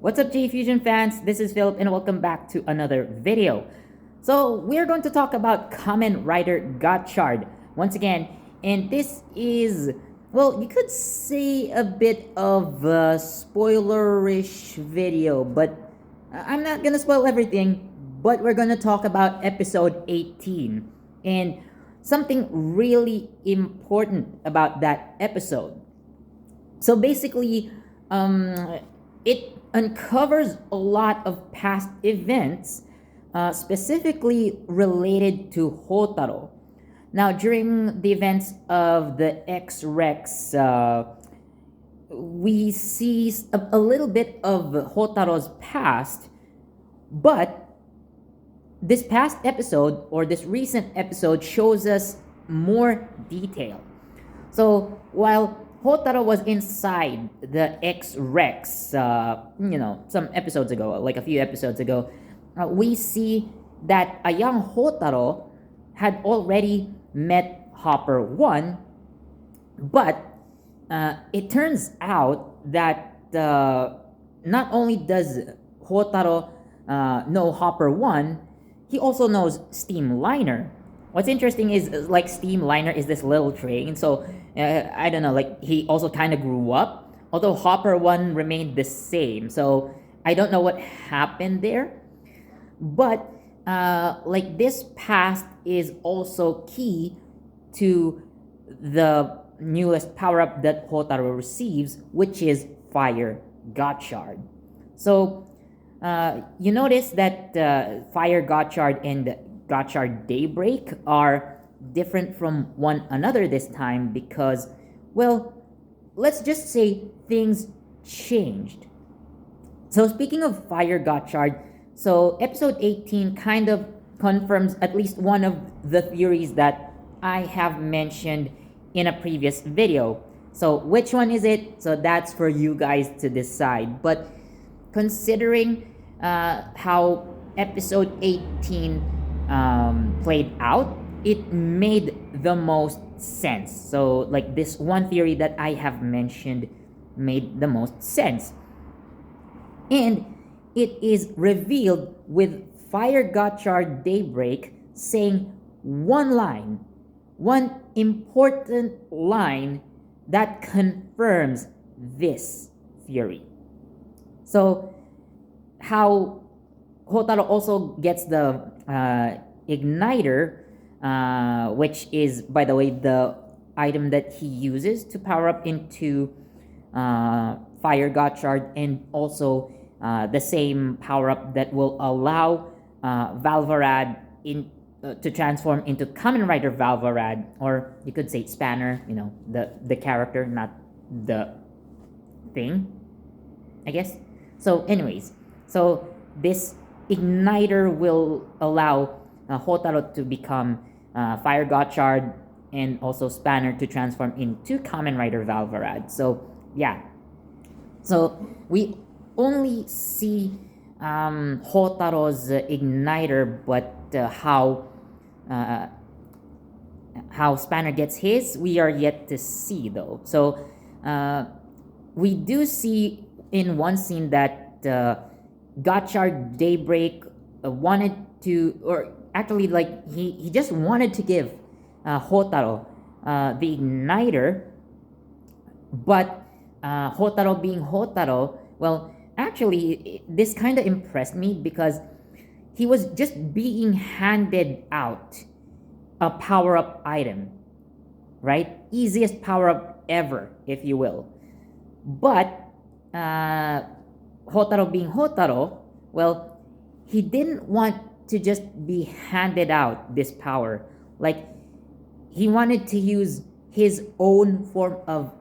What's up, JEFusion fans? This is Philip and welcome back to another video. So we're going to talk about Kamen Rider Gotchard once again, and this is, well, you could say a bit of a spoilerish video, but I'm not gonna spoil everything, but we're gonna talk about episode 18 and something really important about that episode. So basically, it uncovers a lot of past events, specifically related to Houtarou. Now, during the events of the X-Rex, we see a little bit of Hotarou's past, but this past episode, or this recent episode, shows us more detail. So, while Houtarou was inside the X-Rex, some episodes ago, like a few episodes ago, we see that a young Houtarou had already met Hopper 1, but it turns out that not only does Houtarou know Hopper 1, he also knows Steamliner. What's interesting is, like, Steamliner is this little train, so I don't know, like, he also kind of grew up, although Hopper 1 remained the same, so I don't know what happened there. But like, this past is also key to the newest power-up that Houtarou receives, which is Fire Gotchard. So you notice that Fire Gotchard and Gotchard Daybreak are different from one another this time because, well, let's just say things changed. So speaking of Fire Gotchard, so episode 18 kind of confirms at least one of the theories that I have mentioned in a previous video. So which one is it? So that's for you guys to decide. But considering how episode 18 played out, it made the most sense. So, like, this one theory that I have mentioned made the most sense. And it is revealed with Fire Gotchard Daybreak saying one line, one important line that confirms this theory. So, how Houtarou also gets the igniter, which is, by the way, the item that he uses to power up into Fire Gotchard, and also the same power up that will allow Valvarad to transform into Kamen Rider Valvarad, or you could say Spanner, the character, not the thing, I guess. So anyways, so this igniter will allow Houtarou to become Fire Gotchard, and also Spanner to transform into Kamen Rider Valvarad. So yeah, so we only see Hotarou's igniter, but how Spanner gets his, we are yet to see, though. So we do see in one scene that Gotchard Daybreak wanted to, or actually, like, he just wanted to give Houtarou the igniter, but Houtarou being Houtarou, well, actually, this kind of impressed me because he was just being handed out a power-up item, right? Easiest power-up ever, if you will. But Houtarou being Houtarou, well, he didn't want to just be handed out this power. Like, he wanted to use his own form of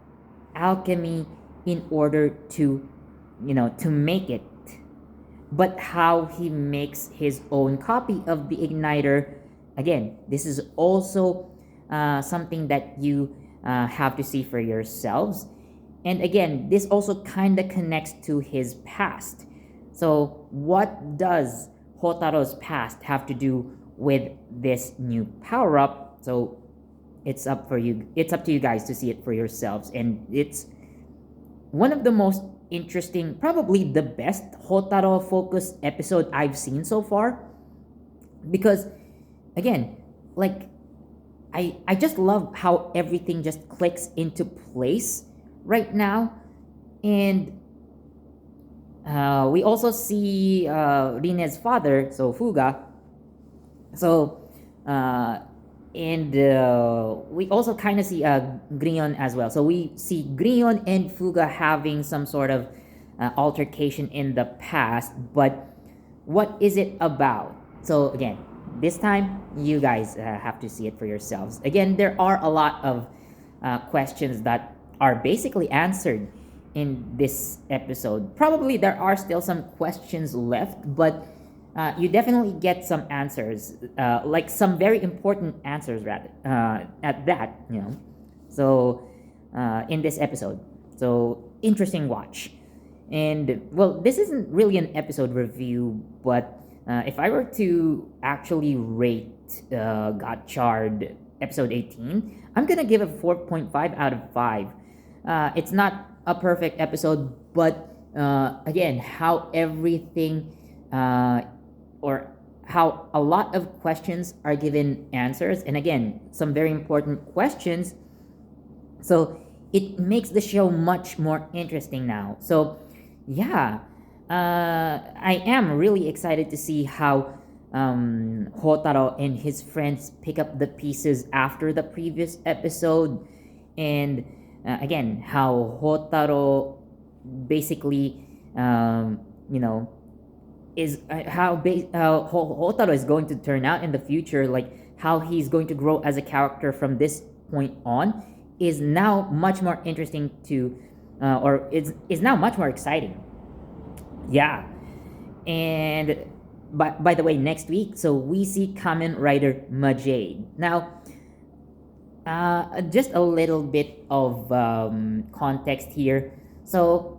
alchemy in order to, to make it. But how he makes his own copy of the igniter, again, this is also something that you have to see for yourselves. And again, this also kind of connects to his past. So what does Hotarou's past have to do with this new power-up? So it's up to you guys to see it for yourselves. And it's one of the most interesting, probably the best Houtarou focused episode I've seen so far. Because again, like I just love how everything just clicks into place right now. And we also see Rine's father, so Fuga. So and we also kind of see Grion as well. So we see Grion and Fuga having some sort of altercation in the past, but what is it about? So again, this time you guys have to see it for yourselves. Again, there are a lot of questions that are basically answered in this episode. Probably there are still some questions left, but you definitely get some answers, like some very important answers, rather, at that, you know. So, in this episode. So, interesting watch. And, well, this isn't really an episode review, but if I were to actually rate Gotchard episode 18, I'm gonna give it 4.5 out of 5. It's not a perfect episode, but again, how everything or how a lot of questions are given answers, and again, some very important questions. So it makes the show much more interesting now. So yeah, I am really excited to see how Houtarou and his friends pick up the pieces after the previous episode, and again, how Houtarou basically, you know, is how Houtarou is going to turn out in the future, like how he's going to grow as a character from this point on, is now much more interesting to, or is now much more exciting. Yeah, and by the way, next week, so we see Kamen Rider Majade. Now, just a little bit of context here. So,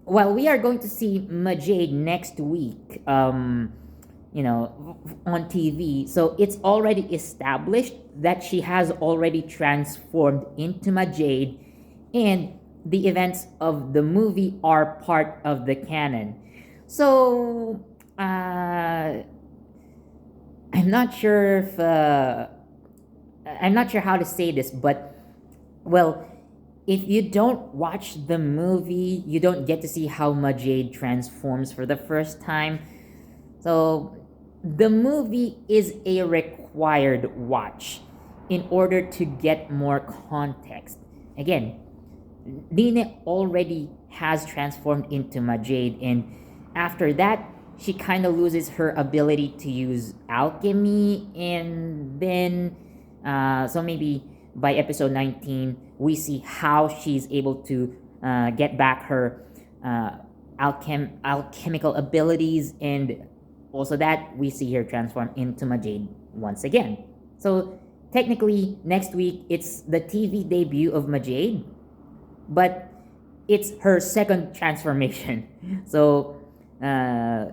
while we are going to see Majade next week, you know, on TV, so it's already established that she has already transformed into Majade, and the events of the movie are part of the canon. So, I'm not sure if I'm not sure how to say this, but well, if you don't watch the movie, you don't get to see how Majade transforms for the first time. So, the movie is a required watch in order to get more context. Again, Rine already has transformed into Majade, and after that, she kind of loses her ability to use alchemy, and then, so maybe by episode 19, we see how she's able to get back her alchemical abilities, and also that we see her transform into Majade once again. So technically, next week it's the TV debut of Majade, but it's her second transformation. So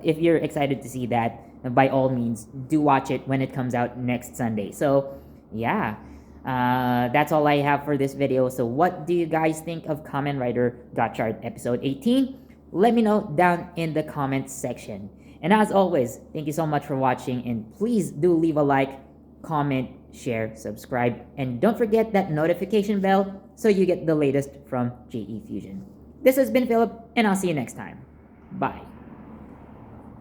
if you're excited to see that, by all means, do watch it when it comes out next Sunday. So yeah, that's all I have for this video. So what do you guys think of Kamen Rider Gotchard episode 18? Let me know down in the comments section. And as always, thank you so much for watching, and please do leave a like, comment, share, subscribe, and don't forget that notification bell so you get the latest from JEFusion. This has been Philip, and I'll see you next time. Bye.